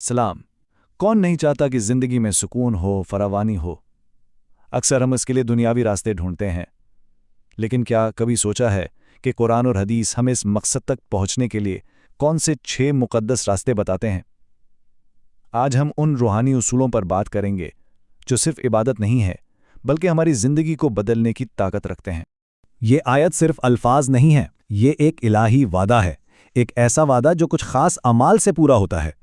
सलाम। कौन नहीं चाहता कि जिंदगी में सुकून हो, फरावानी हो। अक्सर हम इसके लिए दुनियावी रास्ते ढूंढते हैं, लेकिन क्या कभी सोचा है कि कुरान और हदीस हमें इस मकसद तक पहुंचने के लिए कौन से 6 मुकद्दस रास्ते बताते हैं। आज हम उन रूहानी उसूलों पर बात करेंगे जो सिर्फ इबादत नहीं है, बल्कि हमारी जिंदगी को बदलने की ताकत रखते हैं। ये आयत सिर्फ अल्फाज नहीं है, ये एक इलाही वादा है, एक ऐसा वादा जो कुछ खास अमाल से पूरा होता है।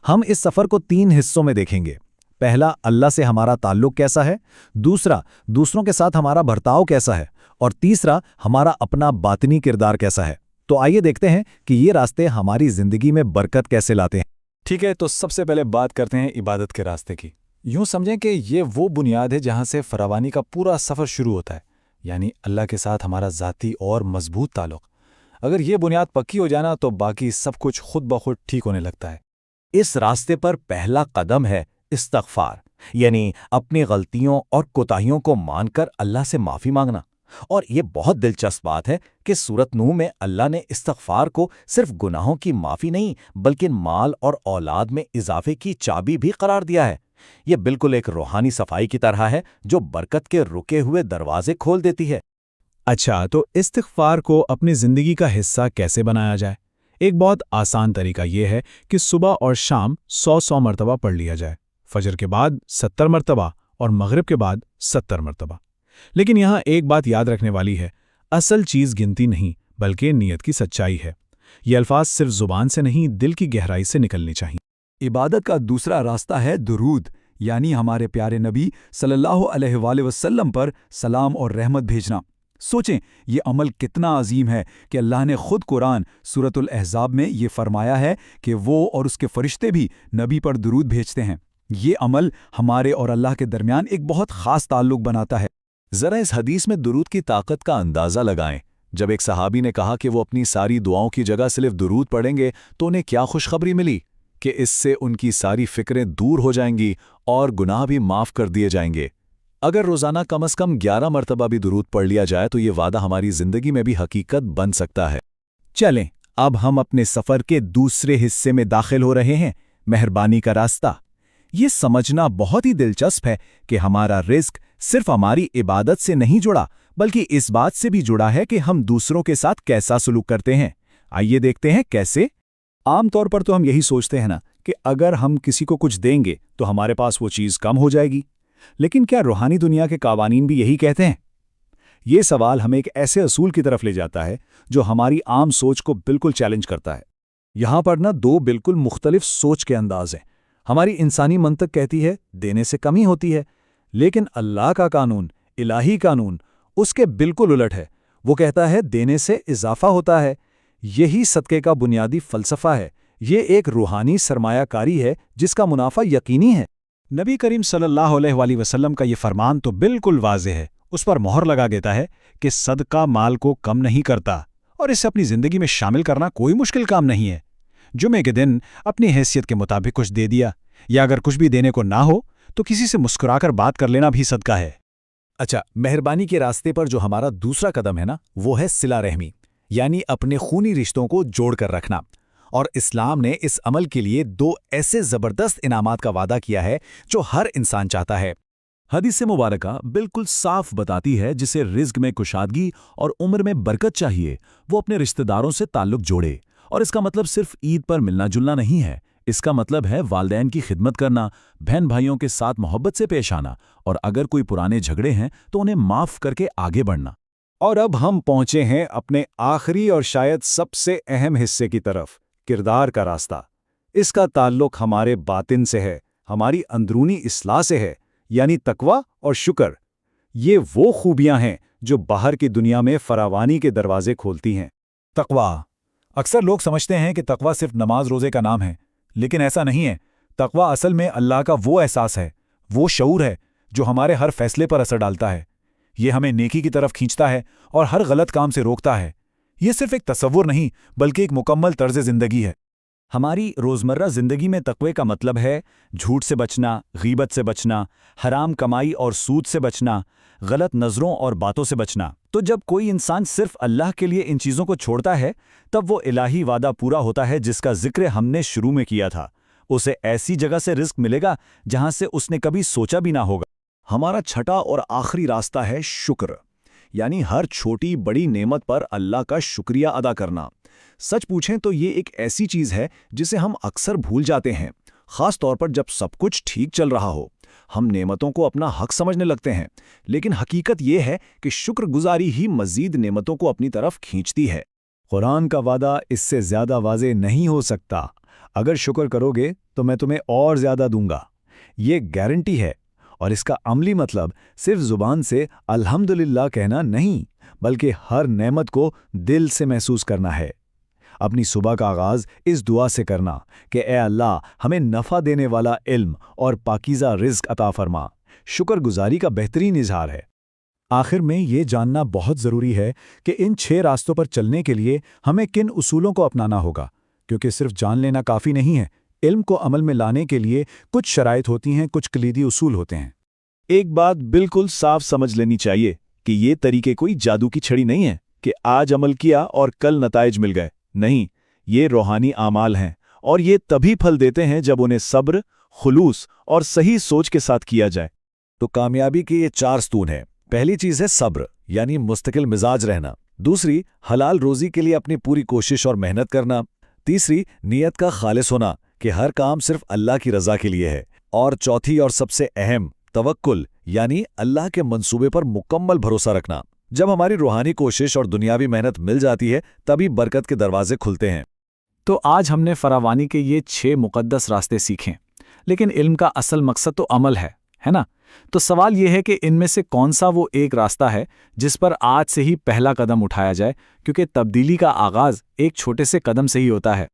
हम इस सफ़र को 3 हिस्सों में देखेंगे। पहला, अल्लाह से हमारा ताल्लुक कैसा है। दूसरा, दूसरों के साथ हमारा बर्ताव कैसा है। और तीसरा, हमारा अपना बातिनी किरदार कैसा है। तो आइए देखते हैं कि ये रास्ते हमारी जिंदगी में बरकत कैसे लाते हैं। ठीक है, तो सबसे पहले बात करते हैं इबादत के रास्ते की। यूं समझें कि ये वो बुनियाद है जहां से फरावानी का पूरा सफ़र शुरू होता है, यानी अल्लाह के साथ हमारा ज़ाती और मजबूत ताल्लुक। अगर ये बुनियाद पक्की हो जाना तो बाकी सब कुछ खुद ब खुद ठीक होने लगता है। इस रास्ते पर पहला कदम है इस्तग़फ़ार, यानी अपनी गलतियों और कोताहियों को मानकर अल्लाह से माफ़ी मांगना। और ये बहुत दिलचस्प बात है कि सूरत नूह में अल्लाह ने इस्तग़फ़ार को सिर्फ गुनाहों की माफ़ी नहीं, बल्कि माल और औलाद में इजाफे की चाबी भी करार दिया है। ये बिल्कुल एक रूहानी सफाई की तरह है जो बरकत के रुके हुए दरवाजे खोल देती है। अच्छा, तो इस्तिग़फ़ार को अपनी ज़िंदगी का हिस्सा कैसे बनाया जाए? एक बहुत आसान तरीका यह है कि सुबह और शाम 100 मरतबा पढ़ लिया जाए। फजर के बाद 70 मरतबा और मगरिब के बाद 70 मरतबा। लेकिन यहाँ एक बात याद रखने वाली है, असल चीज़ गिनती नहीं, बल्कि नीयत की सच्चाई है। ये अल्फाज सिर्फ ज़ुबान से नहीं, दिल की गहराई से निकलनी चाहिए। इबादत का दूसरा रास्ता है दुरूद, यानी हमारे प्यारे नबी सल्लल्लाहु अलैहि वसल्लम पर सलाम और रहमत भेजना। सोचें, ये अमल कितना अजीम है कि अल्लाह ने खुद कुरान सूरतुल अहज़ाब में ये फरमाया है कि वो और उसके फरिश्ते भी नबी पर दुरूद भेजते हैं। ये अमल हमारे और अल्लाह के दरमियान एक बहुत ख़ास ताल्लुक़ बनाता है। ज़रा इस हदीस में दुरूद की ताकत का अंदाज़ा लगाएं। जब एक सहाबी ने कहा कि वो अपनी सारी दुआओं की जगह सिर्फ दुरूद पढ़ेंगे तो उन्हें क्या खुशखबरी मिली कि इससे उनकी सारी फिक्रें दूर हो जाएंगी और गुनाह भी माफ़ कर दिए जाएंगे। अगर रोज़ाना कम से कम 11 मरतबा भी दुरूद पढ़ लिया जाए तो ये वादा हमारी ज़िंदगी में भी हकीकत बन सकता है। चलें, अब हम अपने सफ़र के दूसरे हिस्से में दाखिल हो रहे हैं, मेहरबानी का रास्ता। ये समझना बहुत ही दिलचस्प है कि हमारा रिज़्क सिर्फ हमारी इबादत से नहीं जुड़ा, बल्कि इस बात से भी जुड़ा है कि हम दूसरों के साथ कैसा सलूक करते हैं। आइए देखते हैं कैसे। आमतौर पर तो हम यही सोचते हैं ना कि अगर हम किसी को कुछ देंगे तो हमारे पास वो चीज़ कम हो जाएगी। लेकिन क्या रूहानी दुनिया के कावानीन भी यही कहते हैं? ये सवाल हमें एक ऐसे असूल की तरफ ले जाता है जो हमारी आम सोच को बिल्कुल चैलेंज करता है। यहाँ पर ना 2 बिल्कुल मुख्तलिफ सोच के अंदाज हैं। हमारी इंसानी मंतक कहती है देने से कमी होती है, लेकिन अल्लाह का कानून, इलाही कानून, उसके बिल्कुल उलट है। वो कहता है देने से इजाफा होता है। यही सदक़े का बुनियादी फ़लसफ़ा है। ये एक रूहानी सरमायाकारी है जिसका मुनाफा यकीनी है। नबी करीम सल्लल्लाहु अलैहि वसल्लम का ये फरमान तो बिल्कुल वाज़ेह है। उस पर मोहर लगा देता है कि सदका माल को कम नहीं करता और इसे अपनी ज़िंदगी में शामिल करना कोई मुश्किल काम नहीं है। जुमे के दिन अपनी हैसियत के मुताबिक कुछ दे दिया, या अगर कुछ भी देने को ना हो तो किसी से मुस्कुराकर बात कर लेना भी सदका है। अच्छा, मेहरबानी के रास्ते पर जो हमारा दूसरा कदम है ना, वो है सिला रहमी, यानी अपने खूनी रिश्तों को जोड़कर रखना। और इस्लाम ने इस अमल के लिए 2 ऐसे ज़बरदस्त इनामात का वादा किया है जो हर इंसान चाहता है। हदीस मुबारका बिल्कुल साफ बताती है जिसे रिज़्क में कुशादगी और उम्र में बरकत चाहिए वो अपने रिश्तेदारों से ताल्लुक जोड़े। और इसका मतलब सिर्फ ईद पर मिलना जुलना नहीं है, इसका मतलब है वालिदैन की खिदमत करना, बहन भाइयों के साथ मोहब्बत से पेश आना, और अगर कोई पुराने झगड़े हैं तो उन्हें माफ़ करके आगे बढ़ना। और अब हम पहुंचे हैं अपने आखिरी और शायद सबसे अहम हिस्से की तरफ, किरदार का रास्ता। इसका ताल्लुक हमारे बातिन से है, हमारी अंदरूनी इस्लाह से है, यानी तकवा और शुक्र। ये वो खूबियां हैं जो बाहर की दुनिया में फरावानी के दरवाजे खोलती हैं। तकवा। अक्सर लोग समझते हैं कि तकवा सिर्फ नमाज रोज़े का नाम है, लेकिन ऐसा नहीं है। तकवा असल में अल्लाह का वो एहसास है, वो शऊर है जो हमारे हर फैसले पर असर डालता है। ये हमें नेकी की तरफ खींचता है और हर गलत काम से रोकता है। ये सिर्फ एक तसव्वुर नहीं, बल्कि एक मुकम्मल तर्ज ज़िंदगी है। हमारी रोज़मर्रा ज़िंदगी में तक़वे का मतलब है झूठ से बचना, गीबत से बचना, हराम कमाई और सूद से बचना, गलत नज़रों और बातों से बचना। तो जब कोई इंसान सिर्फ अल्लाह के लिए इन चीज़ों को छोड़ता है, तब वो इलाही वादा पूरा होता है जिसका जिक्र हमने शुरू में किया था। उसे ऐसी जगह से रिस्क मिलेगा जहां से उसने कभी सोचा भी ना होगा। हमारा छठा और आखिरी रास्ता है शुक्र, यानी हर छोटी बड़ी नेमत पर अल्लाह का शुक्रिया अदा करना। सच पूछें तो ये एक ऐसी चीज़ है जिसे हम अक्सर भूल जाते हैं, खास तौर पर जब सब कुछ ठीक चल रहा हो। हम नेमतों को अपना हक समझने लगते हैं, लेकिन हकीकत ये है कि शुक्रगुजारी ही मज़ीद नेमतों को अपनी तरफ खींचती है। कुरान का वादा इससे ज़्यादा वाज़े नहीं हो सकता। अगर शुक्र करोगे तो मैं तुम्हें और ज़्यादा दूंगा। ये गारंटी है, और इसका अमली मतलब सिर्फ ज़ुबान से अल्हम्दुलिल्लाह कहना नहीं, बल्कि हर नेमत को दिल से महसूस करना है। अपनी सुबह का आगाज़ इस दुआ से करना कि ए अल्लाह, हमें नफ़ा देने वाला इल्म और पाकीज़ा रिज़्क अता फरमा। शुक्रगुजारी का बेहतरीन इजहार है। आखिर में ये जानना बहुत ज़रूरी है कि इन 6 रास्तों पर चलने के लिए हमें किन उसूलों को अपनाना होगा, क्योंकि सिर्फ जान लेना काफ़ी नहीं है। इल्म को अमल में लाने के लिए कुछ शराइत होती हैं, कुछ कलीदी उसूल होते हैं। एक बात बिल्कुल साफ समझ लेनी चाहिए कि ये तरीके कोई जादू की छड़ी नहीं है कि आज अमल किया और कल नताइज मिल गए। नहीं, ये रूहानी आमाल हैं, और ये तभी फल देते हैं जब उन्हें सब्र, खुलूस और सही सोच के साथ किया जाए। तो कामयाबी के ये 4 स्तून हैं। पहली चीज़ है सब्र, यानी मुस्तकिल मिजाज रहना। दूसरी, हलाल रोज़ी के लिए अपनी पूरी कोशिश और मेहनत करना। तीसरी, नीयत का खालिस होना कि हर काम सिर्फ अल्लाह की रज़ा के लिए है। और चौथी और सबसे अहम, तवक्कुल, यानी अल्लाह के मंसूबे पर मुकम्मल भरोसा रखना। जब हमारी रूहानी कोशिश और दुनियावी मेहनत मिल जाती है, तभी बरकत के दरवाजे खुलते हैं। तो आज हमने फरावानी के ये 6 मुक़द्दस रास्ते सीखे, लेकिन इल्म का असल मकसद तो अमल है ना? तो सवाल ये है कि इनमें से कौन सा वो एक रास्ता है जिस पर आज से ही पहला कदम उठाया जाए, क्योंकि तब्दीली का आगाज़ एक छोटे से कदम से ही होता है।